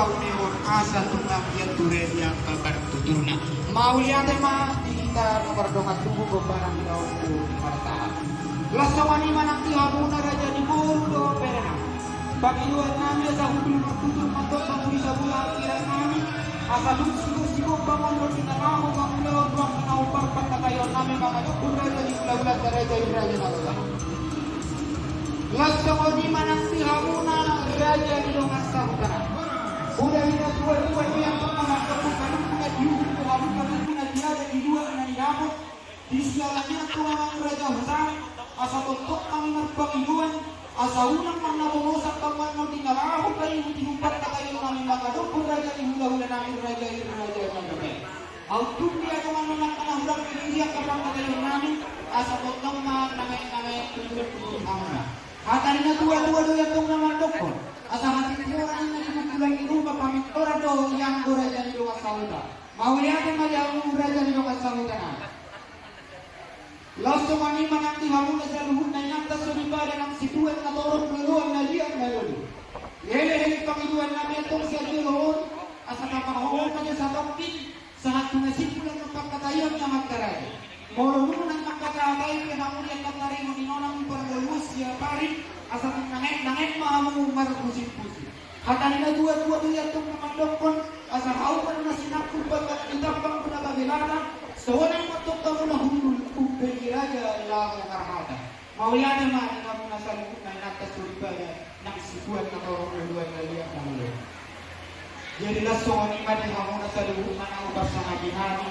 kau neon asa tunggang yang ture yang kebertuturna. Mau lihat mah kita nomor dongat tubuh bebarang daun marta. Lasawani manang tihabuna raja di buru perena. Bagi dua kami asa hubul tutur mantot samuri sabula akhirat kami. Asa lusigo bangun roti namahu bangulau ruang menau parpat katayon nami mangadukun raja di bulan raja nalala. Lasawani manang tihabuna raja di dongat sabuna. Udah kita dua yang mengaku karena diukur keharusan punya dia ada di dua dan di dapur di segalanya tuang raja besar asa tontok kami merpangiluan asa unang mana bomosak taman mau tinggal aku kali di umpat kayu kami mengadukun raja di hula-hula nami raja mengabai autum dia dengan menangkan hurang dia kapang kayu nami asa tontok namai tutur kamera hatarinya dua yang tong nama dokon asa hati orang yang bulan itu pamit orang do yang raja di luar sauda mau lihat yang raja di luar sauda langsung mani mananti hamu na saluhun na nyata suripada ng situan na torong luluan na liyan na lulu hele pangiluan namin itong siya luluhon asa kapakahon na niya sa toktin sa hatunasipulan ng pagkatayon na magkaray morulungan ng magkakatay kinamun yung katari mo ninonang parlulus siya pari asa nangit maamu marupusin-pusin hatani na dua yang itong namandokon asa kaupan na sinakul pagkakitapang pinagagilata so walang matutang na hulul kumpeni raja lang ang armada maulian naman kamu nasa lukot na nagkasuribaya ng sibuan na kawaruluan na liyak na mulo jadilah sohani madi kamu nasa lukot na naubar sa ngajinani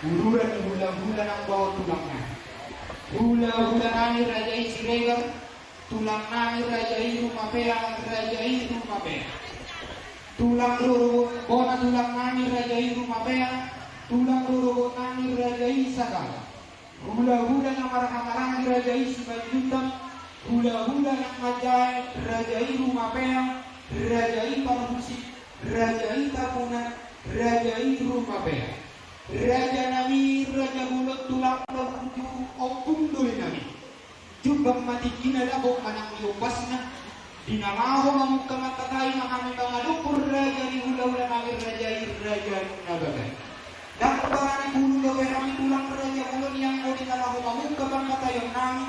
huluran ni hula-hula ng bawat tulangnya hula-hula nani raja isiregar tulang nani raja rumapea raja rumapea tulang ruru bona tulang nani raja rumapea tulang ruru nani raja sagala hula-hula ng marang-marang raja sibayutang hula-hula ng majay raja rumapea raja parmusik raja tapunan raja rumapea raja nami raja mulut tulang lalu opung doi nami jubang mati kinalabok manang iubasna dinamaho mamuka matakai makami bangadukur raja di hula-hula nami raja nabagay dapat barang hulu kami tulang raja ulun yang mau dinamaho mamuka pangkatayong nami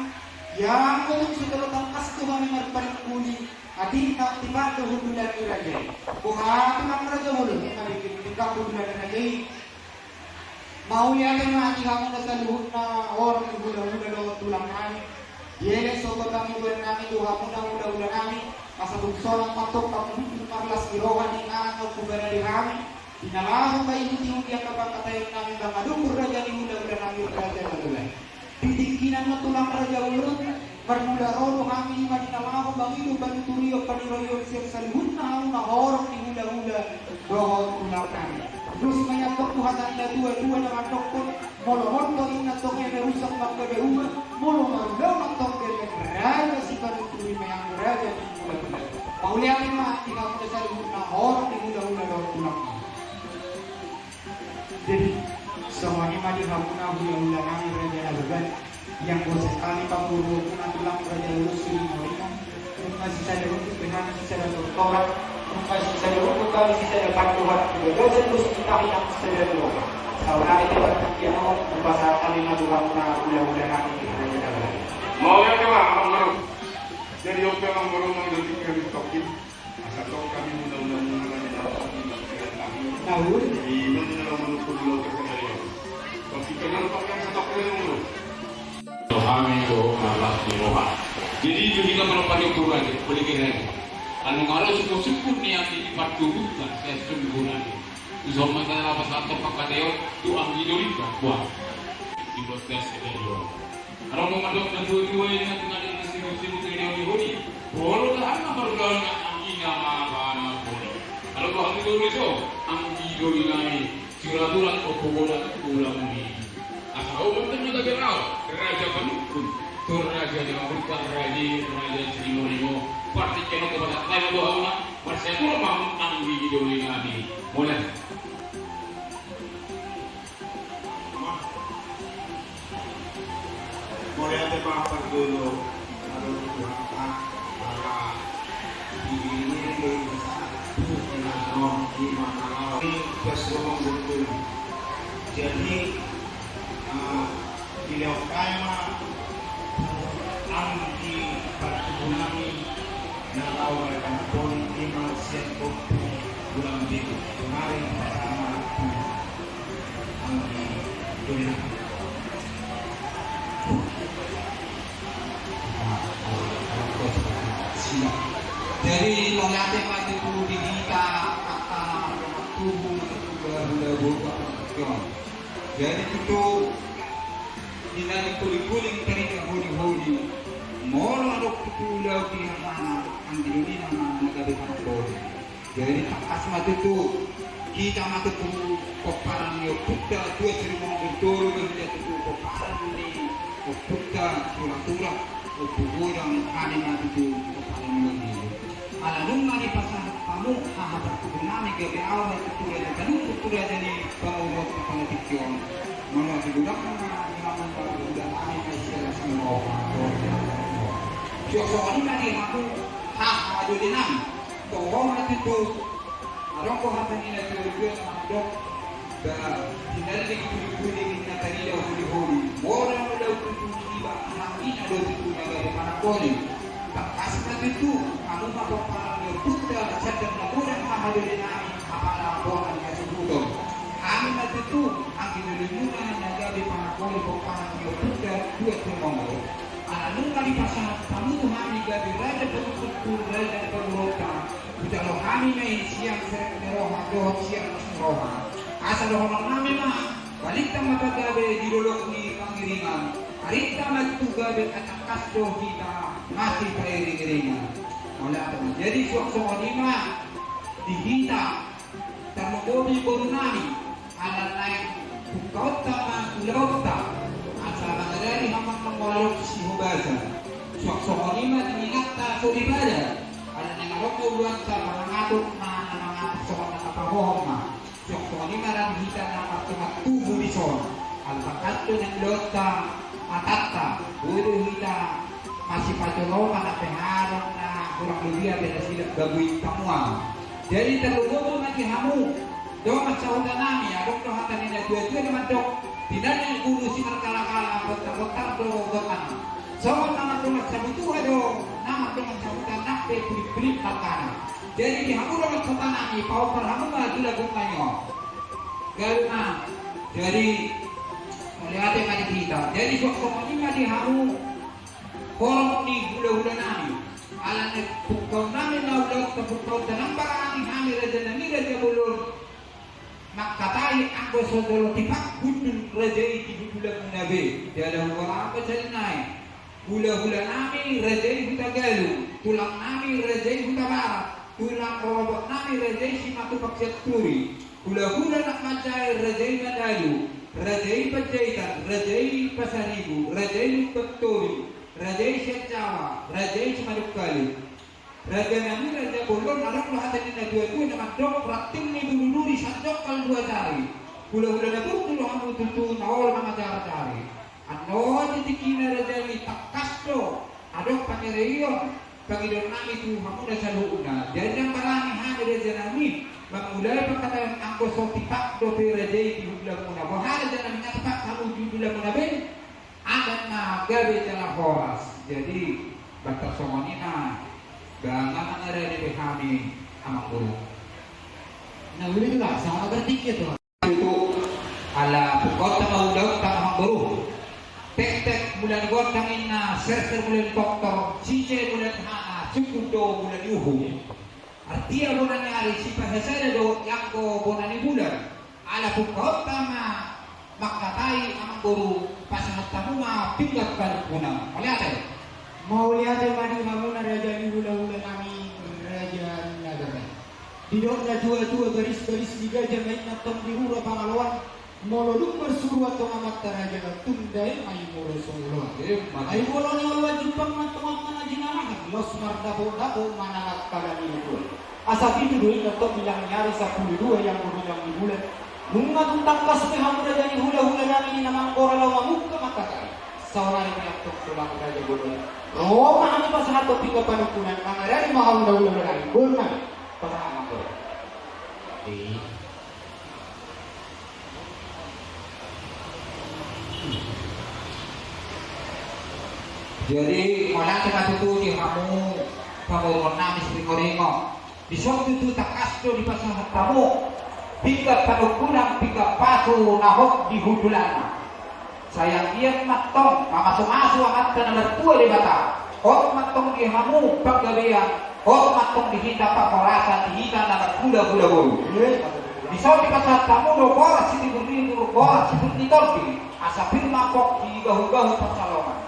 yang ulun sudah tangkas tu kami marparing kuli adi tak tiba ke hulu dari raja bukan tulang raja ulun yang kami tinggal hulu dari raja mau lihat mati kamu nasa luhut na orang yang hula-hula tulang nami yele sobat kami bulan nami doa muda nami masa buksolang matok kamu 15 kiloan yang angkat kubara di kami dinamaho kayo tiung yang kapag katayon namin bangadukur raja ni hula-hula nami raja nalulay titingkinan mo tulang raja ulun permula rolo kami lima dinamaho bangilu banuturiyo paniroyon siya sa luhut na horong ni hula-hula doon tulang nami terus menyakot Tuhan anda dua dengan dokter molohon to ingat tong yang rusak magkadauman molohon daw magtong ganyan raja si panuturi mayang raja di hula-hula paulianin mah di kamu sa luhut na horong ni hula-hula doon tulang nami jadi semuanya madi hapuna hula-hula nami raja nabagan yang proses kali pamuru na tulang raja lusuy morina kung masih sa luhut behan sa doktorat kung masih sa luhut kali sa pagtuhat gagasan terus kita hilang sa luhut sauna itu yang mau berbahasa kalima tulang na hula-hula nami raja nabagan mau ya kema ang jadi oke ang baru mengganti kami tokin asal kami mudah-mudahan mengalami dapat tahun ini adalah menukul dulu kesadaran tapi kenal pakai satu kali dulu Tuhan itu malah diroha jadi itu kita menemukan ukuran boleh kira anu ngaruh suku-suku niat di paturukan saya sempurna zaman kita apa satu pakadeo tu ambil dulu buat di proses itu kalau mau mandok dan dua-dua yang tengah di sibuk-sibuk ini dihuni boleh lah anak bergaulnya angina mana boleh kalau kau ambil dulu itu doi nami curaturan opobola ulang ini asal umum juga kenal raja panukun tur raja dengan berkat raja Srimorimo parti kena kepada tayo doa una persetur mau ambi doi nami mulai mulai ada apa dulu kalau berangkat para ini di mana ini berserong betul. Jadi beliau kaya ang di pagtubunami na lawakan pun iman siya po bulang dito. Kemarin pertama ang di dunia. Jadi melihatnya mati itu di kita kata tubuh itu berlabuh jadi itu dinari kuling-kuling terikat hudi-hudi molo adok pulau di mana andini nama negara Papua. Jadi tak mati itu kita mati itu koparan yo putta dua seribu betul dia itu koparan ini putta turah-turah ukuran kali mati itu koparan ini. Alam mari pasang kamu hahabat kubunami gabe awal kutura dan kutura jadi pengurus kepala tikyon mana dibudak mana budak kami masih semua so ini tadi aku ada dinam tolong itu ada kok hati ini itu dok dan tidak lagi kulit kita tadi dah huli orang udah kulit tiba ini ada itu dari mana koli tak itu kamu mau para putra sedang laporan hadir nami apa laporan yang sebutong kami itu angin lingkungan yang jadi panakoli para putra dua termongol alam kali pasang kamu kami jadi raja betul raja berota kalau kami main siang sering meroha siang meroha asal orang kami mah balik sama gabe di dolok ni pangiringan harita magtugabe at akasto kita masih pairing-iringan wala jadi suak-suak lima dihita termogobi borunani ala naik bukauta makulauta asal mangarari hamang mengolok si hubasa suak-suak lima diingata suribada ala nengaroko luansa mangatuk na mga soal na kapahohong ma suak-suak lima ran hita na tubuh bison al-pakato ng lota matata buru hita masih pacolongan na pengarong na kurang lebih ada sila gagawin kamuang. Jadi terlalu nanti hamu dong masahudan nami adok do hatan ina dua-dua naman dok tidak yang guru si kala-kala botar-botar do gokan. So nama do magsabutuha do nama do magsabutan nakpe kulit-kulit kakana. Jadi di hamu do magsabutan nami pau parhamu ma dilagong kanyo. Garuna jadi melihat yang kita. Jadi sok-sok ini di hamu korong ni hula-hula nami ala na pukau nami na ulat na pukau tanang parang kami raja na ni raja bulur makkatai anggo sodolo tipak gundun raja iti hula munabe dalam wala apa jalinay hula-hula nami raja huta galu tulang nami raja huta barat tulang robot nami raja si matu paksiat turi hula-hula nak macai raja madalu raja pajaitan raja pasaribu raja peturi Rajai Jawa, Rajai Semadukali, Raja Nami, Raja Bolon, anak lahatan ini dua-dua nama dok, praktik ni dulu di sanjok kal dua jari, hula-hula dapur dulu hamu tutu nawal nama jari-jari, ano jadi kina Raja ini takas do, adok pangereyo, pangidon nami tu hamu dah saluna, jadi yang barang hanya Raja Nami, memulai perkataan angko sopi pak do pe Rajai di hula muna, bahar Raja Nami nyatak kamu di hula muna ben. Adat na gabi telah horas jadi batas somonina gangan ada di kami amak guru Nah ini juga sama bertiket tuh itu ala kota mau daun tak amak guru tek bulan gotang ina serter bulan doktor cice bulan hana cukup do bulan yuhu artinya bulan hari si bahasa do yang ko bulan bulan ala kota ma makatai amak guru pasangan tamu mah pindah balik punang. Oleh apa? mau lihat mani mamuna raja ni hula-hula nami raja nagara di dona dua-dua garis-garis di gajah main natong di hura pangalawan mololung bersuruh atau amat raja tundai ay molo solo ay molo ni ulwa jupang matong mana jinama los mardapo mana kala ni itu asap itu dulu natong bilang nyari 12 yang bilang di bulan bunga tentang kasih hamura dari hula-hula nami ni namang koralaw mamuk kamatakan seorang yang menyatuk tulang raja boleh oh mana pas satu tiga panukunan mana dari mahal hula-hula nami boleh pasangan boleh Di. Jadi wala ka matututi kamu pamurun namin sa Ringo. Bisok tutu takasdo di pasahat kamu. Tiga panukulang tiga paso nahok di hudulana. Sayang iyan matong mamaso-maso ang atta na martua di bata. Hok matong di hamu paggabihan. Hok matong di hita pakorasa di hita na magkula-gula-gula. Bisok di pasahat kamu do boras si tibur-tibur boras si tibur-tibur. Asa firma kok di gahu-gahu pasalongan.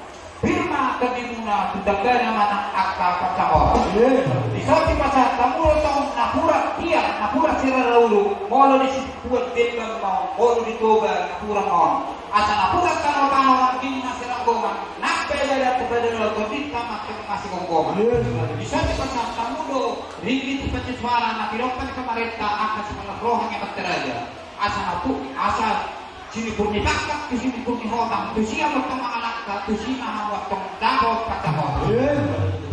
Firma kami muna tudagda naman ang akta pagkamora. Iso ti pasat kamu taong napura iya, napura sira raulo, molo di situat din mau, molo di toba napura mon. Asa napura kano ang kini masirang goman, nakpela kepada kondita masih gonggoman. Iso ti pasat kamu do, ringgit ti pancisuara na piropan kamarenta akan sa mga rohang yang berteraja. Asa napu, asa sini purni bakak, sini purni hotang, tu siya mo mga anak ka, tu siya mga watong dabot patamo.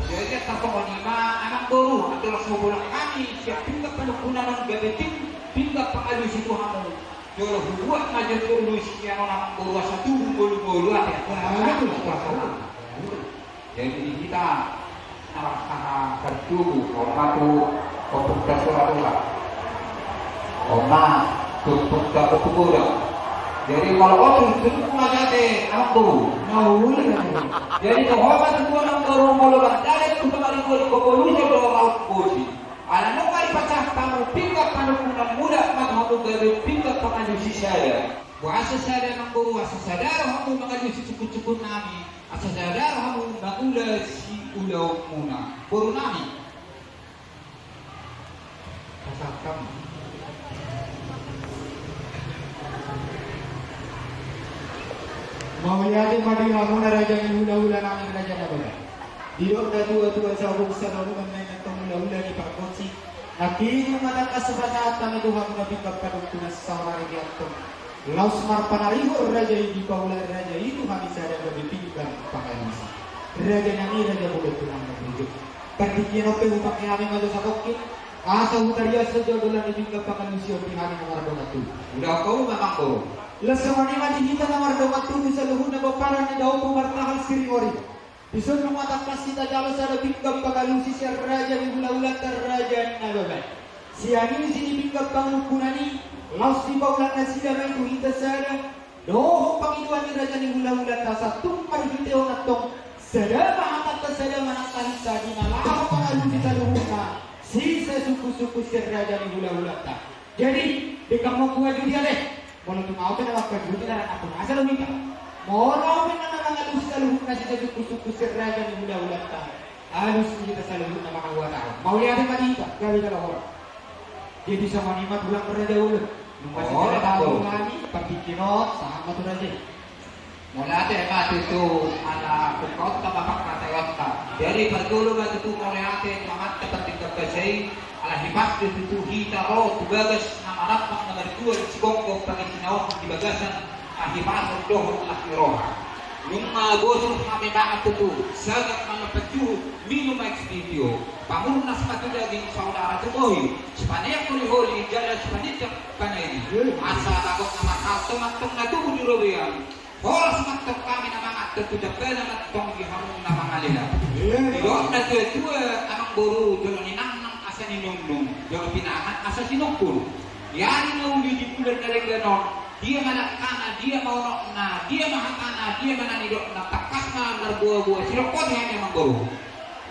Jadi tatong lima anak guru adalah sebulan kami siap pindah penukunan ng gabeting, pindah pangalus itu hamu. Jolo buat aja tulus yang orang guru satu bulu-bulu ada. Jadi kita narasana tertubu, ormatu, opukta suratula. Oma, tukta pukura. Jadi kalau orang itu ngajate anak guru, ngawul. Jadi kehormat itu anak guru mau berdalek itu kembali guru kebolu itu laut kursi. Anak mau kali pacah tamu pinggak panukunan muda maghamu gawe pinggak pangalusi saya. Bahasa saya anak guru asa sadar hamu mangalusi cukup-cukup nami. Asa sadar hamu mangula si ulau muna. Guru nami. Kasakam. Mauliyadi madingamu na raja ng hula-hula namin raja na bala. Diyok na tuwa-tuwa sa buksa na umangay ng hula-hula ni Pakotsi. Nakinig matang kasabasa at kami duhang nabingkap kadugtunas sa marigyan itong. Laos marpanariho raja hindi pa wala raja ito kami sa raja bipinggan pangalisa. Raja nami raja bulat tulang nagrijo. Pagdikyan o pehutang kinaming malo sa kokit. Asa hutariya sa jodolan ibingkap pangalusyo pihani ng marabang atu. Udah kau memang kau. Lasamani madihita na mardamat tuloy sa luhun na baparan ni daw pumartahal si Ringori. Bisun lumatakas kita jalo sa nabingkap pagalusi si raja ni hula-hula raja na babay. Si Anin sinibingkap pangukunani, laos di baulan na sila may kuhita sana. Doon pangiduan ni raja ni hula-hula sa tumpar hiteo na tong sadama hakat na sadama ng kahisa di nalaho pagalusi sa luhun na sisa suku-suku si raja ni hula-hula. Jadi, di kamu kuha juga deh. Kalau tumau ka na magpagluti na rin ako nasa lumika. Moro ka na nangangalus sa luhut na siya suku-suku si raja ni hula-hula ta. Alus kita sa luhut na makakuha tao. Mauliatin pa dito, gabi ka lahor. Jadi sa manimat ulang raja ulo. Nung kasi sila tao ngani, pagkikinot, saan ka to raja. Mula mati itu anak kukot ka mapakatayot ka. Dari pergulo ba itu mauliatin mamat dapat kasay ala hibat itu hita ro tugagas na marapang na marikuan si Gonggo pag itinawag di bagasan ahibat doh lakiroha. Yung mga gosong kami bakit ito sagat mga pagjuh minum ekspidyo pamunas patulagin saudara tukoy Spaniak huli-huli jala Spaniak kanay asa takot na makatumagtong na tuho ni Robian Horas matong kami na mga tutudapela na itong gihamong na mga lila. Doon na tuwa amang guru jalo ni nang asa ni Nungnung jalo pinaahan asa si Nungkul. Yan ang uli di pulan na rin ganon. Dia manakana, dia maunok na, dia mahakana, dia mananidok na takas na narbuwa-buwa. Silokot yan yung mga guru.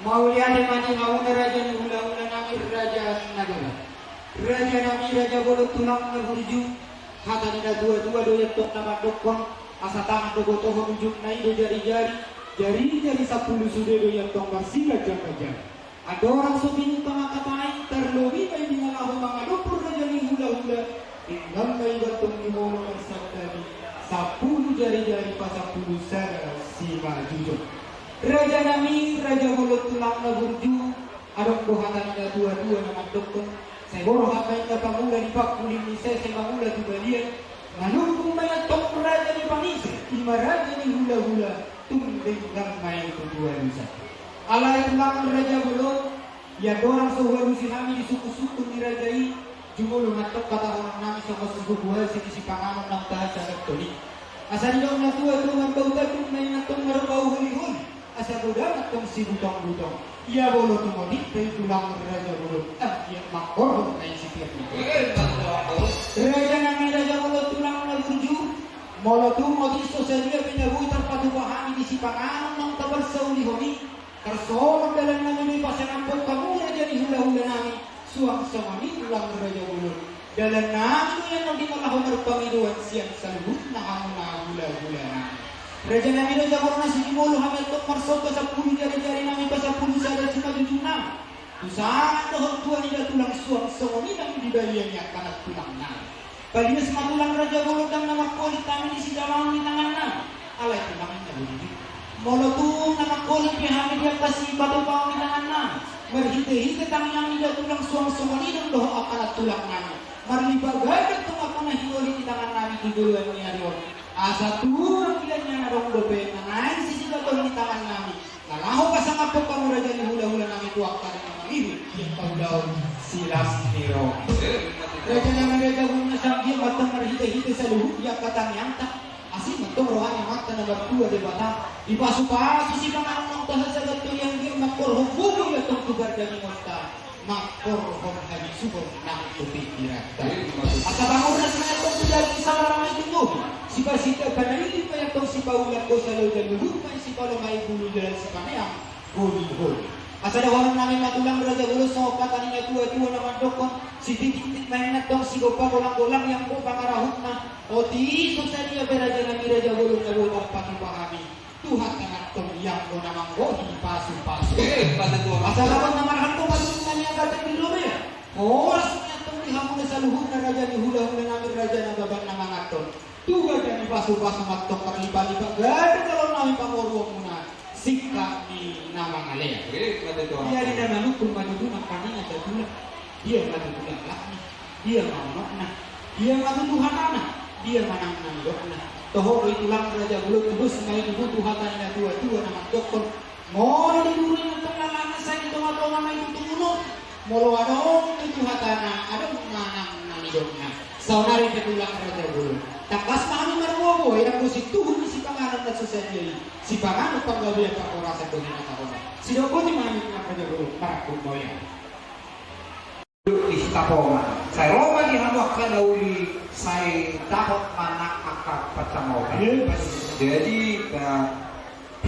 Mauliani mani mauna raja ni hula-hula nami raja nagala. Raja nami raja bolot tulang na hurju. Hata nina dua-dua doyak tok na mandokon. Asa tangan dogotoho unjuk na ido jari-jari. Jari-jari 10 sudah doyak tok marsiga jam-jam. Ada orang sopini pangakatain terlobi may dinalaho mga dopor raja ni hula-hula. Tinggal may gatong ni molo ng sakdani. 10 jari-jari pa 10 sana si Majujok. Raja nami, raja mulut tulang na burju. Adong buhatan na dua-dua na mandokon. Saya boro hamay na pamula ni Pakuling ni saya mangula tu balian. Nganungkung may atong raja ni Panise. Ima raja ni hula-hula. Tunding lang may kedua lusa. Alay tulang raja mulut. Ya dorang sehualusi kami di suku-suku ni rajai. Jumulong at katahon namin sa kasububuhay sa kisipanganon ng tahan sa Katoli. Asa niyo na tuwa tuman bauta kung may natong marabaw hulihon. Asa budan at kong sibutong-butong. Iya bolo tumodik kay tulang raja bulot. Iya makorong na yung sipir niya. Raja namin raja bulot tulang na burju. Molo tumodisto sa dia pinabuhi terpatubahan di sipanganon ng tabal sa ulihoni. Karso magdalan namin ay pasanampot kamuna dyan ihula-hula namin. Suang sama ni tulang raja bulot. Dalam namin yan ang di malahon ng Panginoon siyang sa lubot na kamo na hula-hula namin. Raja namin raja bulot na sinimolo hamil tok marsoto sa pulo jari-jari namin pa sa pulo sa adat sumadudunang. Usahan doon tuwa nila tulang suang sama ni nang dibayan niya kanat tulang namin. Palinas matulang raja bulot ang namakulit namin di sidamang ninangan namin. Alay tulangan na bulit. Molotong namakulit niya hamil yan kasi bato pa ang ninangan namin. Marhite-hite ang yang nila tulang suang sumali ng doho akalat tulang namin. Marlibagay at tumakang na hinuli ni tangan namin tuguluan niya rin. Asa turang ilan niya na rong dobe na ngayon sisigatol ni tangan namin. Nalaho ka sa kapag pamura dyan ni hula-hula namin tuwak ka rin ng ihip. Yung pagdaw silas niro. Raja naman raja kung nasanggi matang marhite-hite sa luhut yung katanyang tak. Asin matong rohan yung mata na bertua di bata. Ipasu-pasu si pangarang ng tahan sa gato yang dia makorhong bugo yung itong tubar dyan ni Monta. Makorhong hali subor ng tubig dirata. At kabangon na sa itong tujar sa maramay tunog. Si Pasita panalilin pa itong si Paulat ko sa loob ng luhut pa si Paulo may bulo dyan sa kanayang huli-huli. At sa dawanan namin matulang raja ulos sa opatan niya tuwa-tuwa naman dokon si titik-tik na natong si Gopa kulang-kulang yang po pangarahot na o tiso sa niya beraja namin raja ulos na lutang patipahami Tuhan na natong yang ko namang bohi pasu-pasu asalamat na marahal ko matulungan niya gatang di lume oras niya itong lihamon na sa luhut na raja ni hula-hula namin raja na babang nangangaton tuga niya ni pasu-pasu matong karlipa-lipa gada kalau namin pamuruang muna sikap ni nama ngalea. Dia di dalam hukum majudunan kaninya tertulah. Dia majudunan lakna. Dia manokna. Dia majuduhan anak. Dia manang nanggokna. Toho itulah raja buluk terus ngai butuh hatanya tua-tua nama dokter. Mau diburi untuk lalana saya itu atau nama itu tumuno. Molo adong itu hatana adong manang nanidokna. Saudari ketulang raja buluk. Takas mahani marwobo yang musik tuhun si pangalan dan susahnya. Si pangalan panggabian pak orasa dohin atau si doko di mana kita penjuru marakun boya. Di Tapoma. Saya Roma di hamwakkan dauli saya dapat manak akak pacamau. Jadi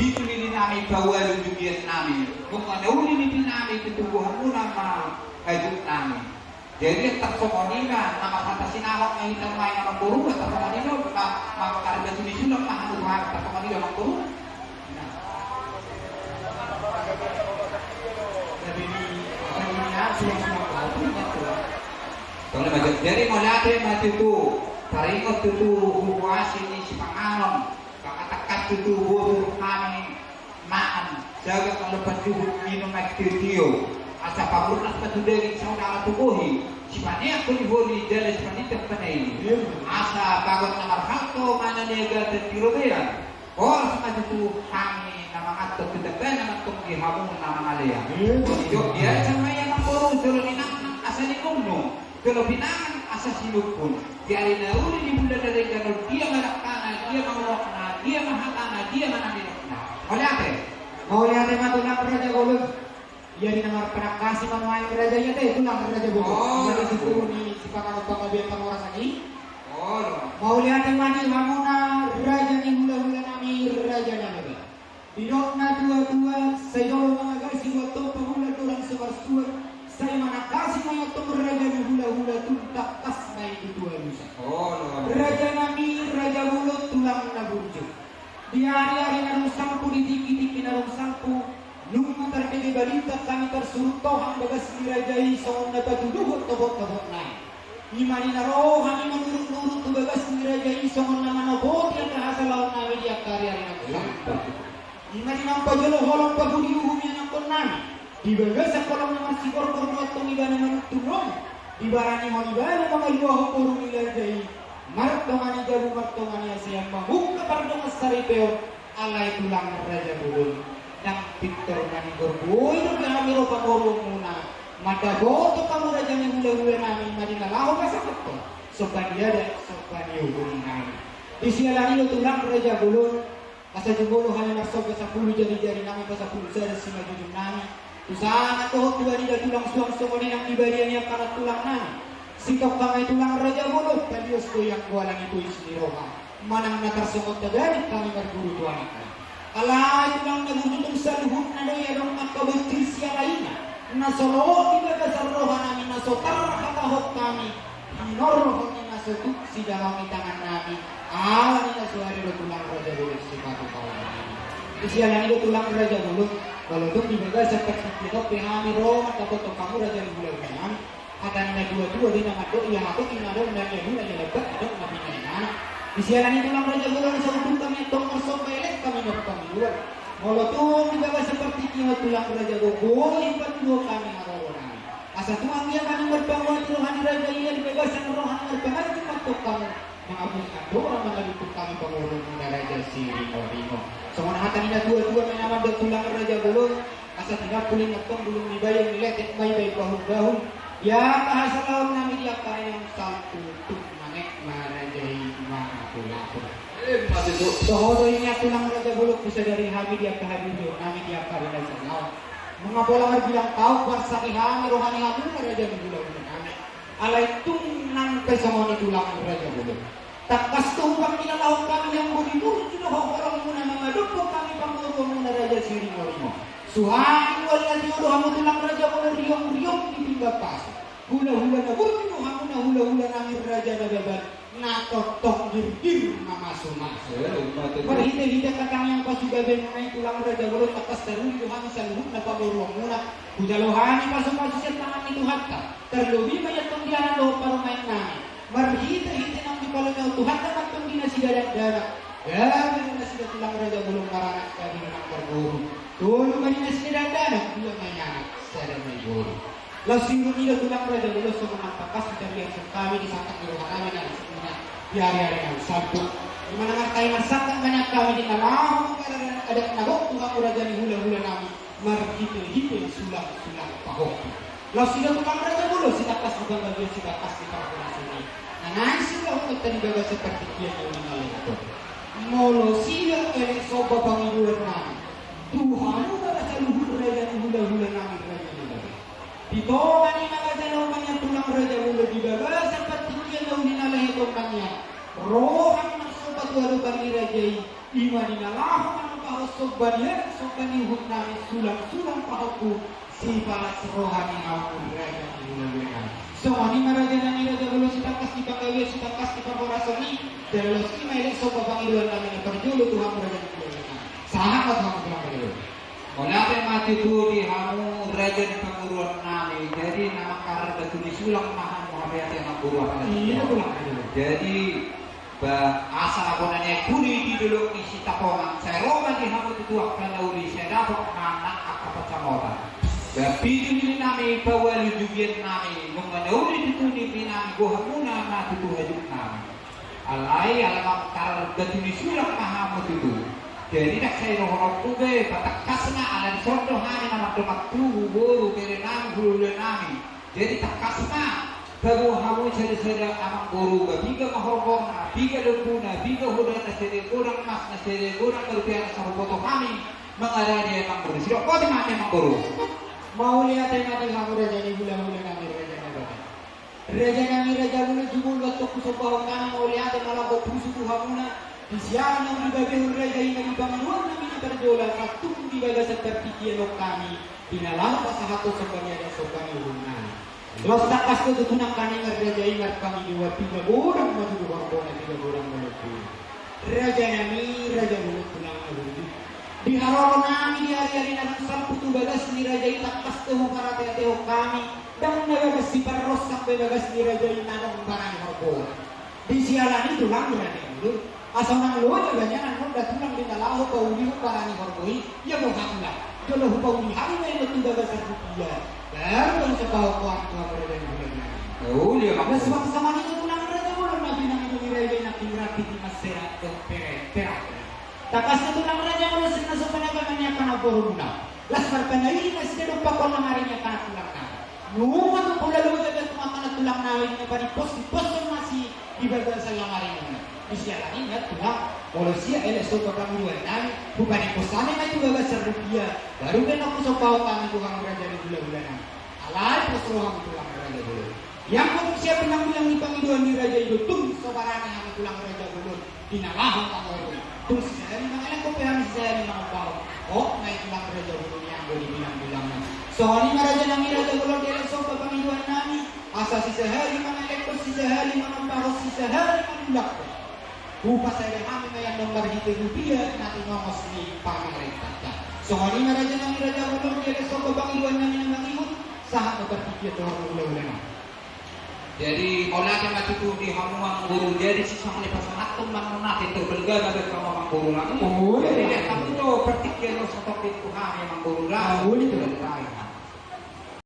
itu ini nami bawal unjukian nami. Bukan dauli ini nami ketumbuhan nama kajut nami. Jadi tak sokonina nama kata sinawak yang kita main nama burung tak sokonina maka karena sini sudah mah rumah tak sokonina nama burung. Jadi ini semua kalau macam dari mulai mati tu taringot tu buas ini si panganon katakan tu bodoh kami maan jaga kalau penjuhut minum aktivio asa pamurnas patu dari saudara tubuhi si pania aku diholi dari seperti terpenai asa bagot nomor satu mana nega tertirobean oh semacam itu kami nama atau kedepan nama tung dihabung nama malaya jok dia sama yang memborong jolo ninang asa di kumno jolo binangan asa sinupun diari nauli di bunda dari kalau dia malakana dia mangokna dia mahatana dia manandirokna oleh apa mau lihat matulang raja golus ia di nomor penakasi manuai raja nya teh tulang raja golus jadi situ ni si pangalut pangabian pangorasan ini mau lihat mani mamuna raja ni hula-hula nami raja nami Dinokna dua-dua saya dolo mengagai si waktu penghula tulang sebar-suar saya manakasi mayatong raja ni hula-hula tuntak tas na dua lusa raja nami raja mulut tulang na burjo di hari-hari narong sampu di tiki-tiki narong sampu nung terkini balita kami tersuruh tohang bagas ni raja isong na patuduhot tobot-tobot na imani naro kami menurut-nurut tu bagas ni raja isong na manobot yang kahasa lawan na media karya na imani nampa jolo holong pagudi uhumnya nampon nami dibagas sa kolong naman si korkor matong iba naman tulong ibarani mo iba na mga iwaho puro nila jay martongan jabu martongan ya siya mahuk na pardong saripeo alay tulang raja bulun ng Victor Manigor buhay na gamiro pamorong muna Mata goto kamu raja ni hula-hula namin madina lahu kasakit ko. Sopan dia dan sopan hubungan namin. Di sialan itu tulang raja bulun. Asa jebolo hanya nasog sa 10 jari-jari namin pa sa pulsa dan si majujung namin. Usaha toh tua ni tulang suang semua yang ibadian yang para tulang namin. Sikap kami tulang raja bulun. Tadios ko yang kualang itu isniroha. Manang nakarsukot na ganit kami berguru tuan ikan. Alay tulang nagugutom sa luhut na doy adong magkabantil siya laina. Nasolo ibaga sa roha namin nasotar kakahot kami. Hinorohon ni nasotuk si dalam tangan namin. Ala ni nasuari do tulang raja bulun si batu kawan namin. Isialan itu tulang raja bulun. Kalau itu ibaga sa pagkakito pihami roh matapot kamu raja bulun namin. Akan na dua-dua din ang ato iya ako kinadong na niya hula niya lagat adong mabinainan. Isialan itu tulang raja bulun sa utung kami itong marsong bailet kami nagpamiluan. Molotong dibaga seperti kino tulang raja bulun impat dua kami arawan. Asa tuang dia kami berbangun rohani raja iya dibaga sa rohani berbangun cumatok kami mengabulkan doa mengaliput kami pengurung raja si Rino. Semua hatan ina dua-dua menaman do tulang raja bulun. Asa tidak puling ngetong belum dibayang niletek bayi-bayi bahun-bahun. Ya bahasa lawan nami dia yang satu tuk manek marajai mahapulapur. Masih itu. Sohodo ini tulang raja buluk bisa dari hami dia ke hami dia nami dia karena lawan. Mengapola bilang kau bersaki hami rohani hami raja buluk kami. Alai tunang kesamoni tulang raja buluk. Takas tumpang kita lawan kami yang budi-budi sudah orang muna mengaduk kami pangurung muna raja siri morimo. Suhani wala diudo hamu tulang raja buluk riong-riong di pinggir pas. Hula-hula na burno hamu na hula-hula namin raja na babat. Natotok dir-dir mamaso-maso. Perhita-hita kakang yang pasugaben na tulang raja buluk takas teruli duhani sa luhut na pamuruang muna. Kujalohani paso-paso sa tangan itu hatta. Terlebih banyak tunggianan doh parumain namin. Marhita-hita nang dipalungaw Tuhan na magtunggi na si dadak-dadak. Gagawin na sila tulang raja buluk karanak kami ng berguru. Tulungan na si dadak-dadak. Bilang nanyanak sa damay guru. Langsung nila tulang raja buluk sa mga takas dari yang kami disangkat di rumah kami na sebenarnya di hari-hari yang sabtu. Di mana nga tayo nasangkat banyak kami di nalahu ada nagok tulang raja ni hula-hula namin. Marhita-hita sulang-sulang pahok. Langsung nila tulang raja buluk si takas bukan bagian si takas di kalkulasi ini. Nanay sila untuk terlibaga seperti dia yang mengalami. Molo sila elek soba pangiluan namin. Tuhan para sa luhut raja ni hula-hula namin raja ni David. Dito kani nakasalaman niya tulang raja hula di baga seperti dia daw dinalahi itong kanya. Rohang ng soba tuwalo kani raja ima dinalahu ng pahusog baniyan so kanihut namin sulang-sulang pahaku si palas rohani ng raja ni hula-hula namin. So, ani maraja na nila dahulu si takas di panggawi, si takas di pangorasoni, dahulu si mailek so papangiluan namin na perjulo Tuhan raja ni hula-hula. Sahabat mga tulang raja. Wala kayong matutuli hamu raja ni panguruan namin. Jadi nama karena disulang mahal Muhammad yang panguruan Iya tulang raja. Jadi asal ako na niya kuni di dulu ni si tapongan. Saya roman di hamu tutuak na uli. Saya dapat anak akapat sa mota. Video ini namin bawal jubian namin mga nauli tutuni namin goha muna na tutuhajuk namin. Alay alam karena disulang mahal itu. Jadi nak saya rohok tube patakas na ala di sondo hani na magdumak tuhu buru kere namin hululan namin. Jadi takas na bago hamu sada-sada amang guru ga biga mahorong na biga lupuna biga hudan na sede kurang mas na sede kurang rupiah na sa boto kami mengarani emang guru. Sila ko di mati emang guru. Mau lihat natin kamu raja ni hula-hula namin raja na baga. Raja namin raja hula jumul waktu kusupahong kami mau lihat malah pusu Tuhan muna. Disiyaran ng ibabihong raja yung ibanguan namin ang perjola sa tung dibaga sa terpikirok kami. Pinalang pa sa hato sa kanya sa kanyang namin. Los takas ko tutunang kaning raja ingat kami diwa pinagurang maduluhang ko na pinagurang malupin. Raja namin raja hula tunang malupin. Di araw namin di hari-hari na ng 10 bagas ni Raja itakas tuho para teho kami dan nagagas si Parros ang bagas ni Raja inanong barang harbo. Di sialan itu lang nila dulu. Asal nang luwa na ganyan ang datulang dinalaho pa uli mo para ni harbo ya mo hamla. Jolo pa uli hari na ito bagas sa rupiah. Pero sa tao ko ang mga Raja ni Raja. Uli ako. Sama nito tulang Raja mo na binang ni Raja na pinrapit ni Masera ng pera. Takas na tulang raja mo na sinasupan na niya ka na burong na. Las marpanay na sinulog pa ko ng hari niya ka na tulang na. Nung ako pula luwa na tumakan at tulang nawin na panipos masih ibadah sa lamarin naman. Isya lang ingat tulang. Kalau siya so pagkamuluan namin, bukanipos namin ay tugaga sa rupiah. Baru kan ako sa pautangan tukang raja ni gula-gula namin. Alay, pasuruhan ko tulang raja dulu. Yang kung siya pinangbilang ni Panginoon ni Raja itu tung sobarang yang tulang raja dulu. Pinalahang ang orin. Tung sisari mga anak ko pero sisari mga bawang. Oh, may tulang raja dulu yang boleh bilang-bilang namin. So, ini raja ng Raja Gulong dia so Panginoon namin. Asa sisahari mga lekos, sisahari mga paros, sisahari mga ulak. Upah saya kami ngayon ng marhito rupiah natin ngomos ni pamarentah. So, ini raja ng Raja Gulong dia so Panginoon namin ng mangihon. Saan ko berpikir tuhan ulang-ulang. Jadi olah yang mati tu di hamuan guru jadi sisa melipas atom mang natin tu bergaga dari kamu mang guru lang. Oh, jadi kamu tu berpikir lo satu pintu hari mang guru lang. Oh, itu.